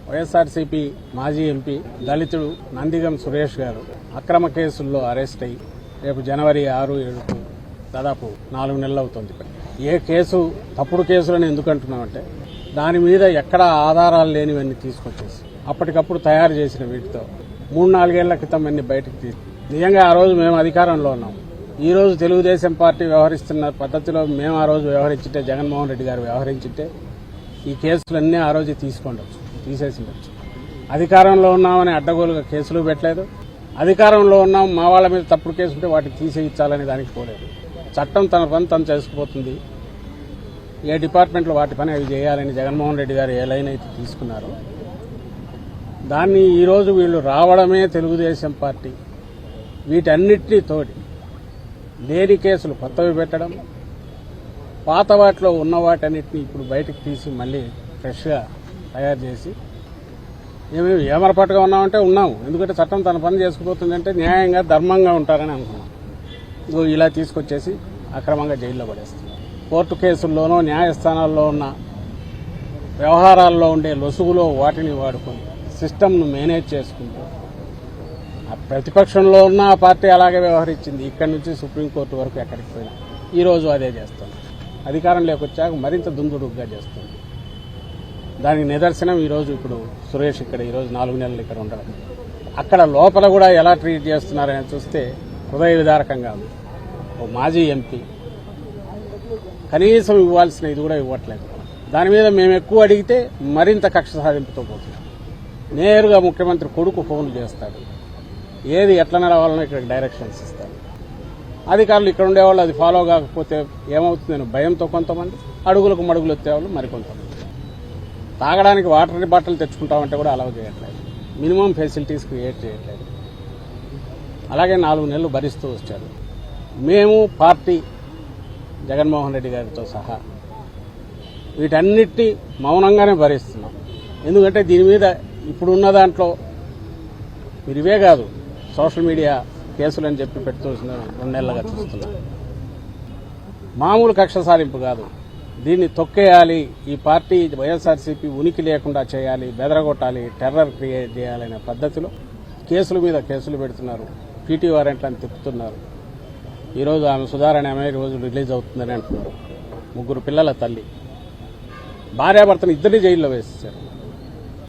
వైఎస్ఆర్సీపీ మాజీ ఎంపీ దళితుడు నందిగం సురేష్ గారు అక్రమ కేసుల్లో అరెస్ట్ అయ్యి రేపు జనవరి 6, 7 దాదాపు 4 నెలలు అవుతుంది. ఏ కేసు తప్పుడు కేసులని ఎందుకు అంటున్నామంటే దాని మీద ఎక్కడ ఆధారాలు లేనివన్నీ తీసుకొచ్చేసి అప్పటికప్పుడు తయారు చేసిన వీటితో 3-4 ఏళ్ల క్రితం అన్ని బయటకు తీసి నిజంగా ఆ రోజు మేము అధికారంలో ఉన్నాం. ఈ రోజు తెలుగుదేశం పార్టీ వ్యవహరిస్తున్న పద్ధతిలో మేము ఆ రోజు వ్యవహరించింటే, జగన్మోహన్ రెడ్డి గారు వ్యవహరించింటే ఈ కేసులన్నీ ఆ రోజు తీసేసి ఉండొచ్చు. అధికారంలో ఉన్నామని అడ్డగోలుగా కేసులు పెట్టలేదు. అధికారంలో ఉన్నాం మా వాళ్ళ మీద తప్పుడు కేసు ఉంటే వాటిని తీసేయించాలని దానికి పోలేదు. చట్టం తన పని తను చేసుకుపోతుంది. ఏ డిపార్ట్మెంట్లో వాటి పని అవి చేయాలని జగన్మోహన్ రెడ్డి గారు ఏ లైన్ అయితే తీసుకున్నారో దాన్ని ఈరోజు వీళ్ళు రావడమే తెలుగుదేశం పార్టీ వీటన్నిటినీ తోటి లేని కేసులు కొత్తవి పెట్టడం, పాత వాటిలో ఉన్న వాటన్నిటిని ఇప్పుడు బయటకు తీసి మళ్ళీ ఫ్రెష్గా తయారు చేసి ఏమేమి ఏమరపాటుగా ఉన్నామంటే ఉన్నాము. ఎందుకంటే చట్టం తన పని చేసుకుపోతుందంటే న్యాయంగా ధర్మంగా ఉంటారని అనుకున్నాం. ఇలా తీసుకొచ్చేసి అక్రమంగా జైల్లో పడేస్తున్నాం. కోర్టు కేసుల్లోనో న్యాయస్థానాల్లో ఉన్న వ్యవహారాల్లో ఉండే లొసుగులో వాటిని వాడుకొని సిస్టమ్ను మేనేజ్ చేసుకుంటూ ప్రతిపక్షంలో ఉన్న ఆ పార్టీ అలాగే వ్యవహరించింది. ఇక్కడి నుంచి సుప్రీంకోర్టు వరకు ఎక్కడికి పోయినా ఈరోజు అదే చేస్తుంది. అధికారంలోకి వచ్చాక మరింత దుందుడుగ్గా చేస్తుంది. దానికి నిదర్శనం ఈరోజు ఇప్పుడు సురేష్ ఇక్కడ ఈరోజు 4 నెలలు ఇక్కడ ఉండడం. అక్కడ లోపల కూడా ఎలా ట్రీట్ చేస్తున్నారని చూస్తే హృదయ విదారకంగా ఉంది. ఓ మాజీ ఎంపీ కనీసం ఇవ్వాల్సిన ఇది కూడా ఇవ్వట్లేదు. దాని మీద మేము ఎక్కువ అడిగితే మరింత కక్ష సాధింపుతో పోతున్నాం. నేరుగా ముఖ్యమంత్రి కొడుకు ఫోన్లు చేస్తాడు. ఏది ఎట్లా నడవాలనో ఇక్కడ డైరెక్షన్స్ ఇస్తారు. అధికారులు ఇక్కడ ఉండేవాళ్ళు అది ఫాలో కాకపోతే ఏమవుతుందని భయంతో కొంతమంది, అడుగులకు మడుగులు ఎత్తేవాళ్ళు మరికొంతమంది. తాగడానికి వాటర్ బాటిల్ తెచ్చుకుంటామంటే కూడా అలౌ చేయట్లేదు. మినిమం ఫెసిలిటీస్ క్రియేట్ చేయట్లేదు. అలాగే 4 నెలలు భరిస్తూ వచ్చారు. మేము పార్టీ జగన్మోహన్ రెడ్డి గారితో సహా వీటన్నిటినీ మౌనంగానే భరిస్తున్నాం. ఎందుకంటే దీని మీద ఇప్పుడున్న దాంట్లో మీరు ఇవే కాదు, సోషల్ మీడియా కేసులు అని చెప్పి పెడుతూ 2 నెలలుగా చూస్తున్నాం. మామూలు కక్ష సాధింపు కాదు, దీన్ని తొక్కేయాలి, ఈ పార్టీ వైఎస్ఆర్సీపీ ఉనికి లేకుండా చేయాలి, బెదరగొట్టాలి, టెర్రర్ క్రియేట్ చేయాలనే పద్ధతిలో కేసుల మీద కేసులు పెడుతున్నారు. పీటీ వారెంట్లను తిప్పుతున్నారు. ఈరోజు ఆమె సుధారాణి ఆమె రోజు రిలీజ్ అవుతుందని అంటున్నారు. 3 పిల్లల తల్లి, భార్యాభర్తను ఇద్దరిని జైల్లో వేసేశారు.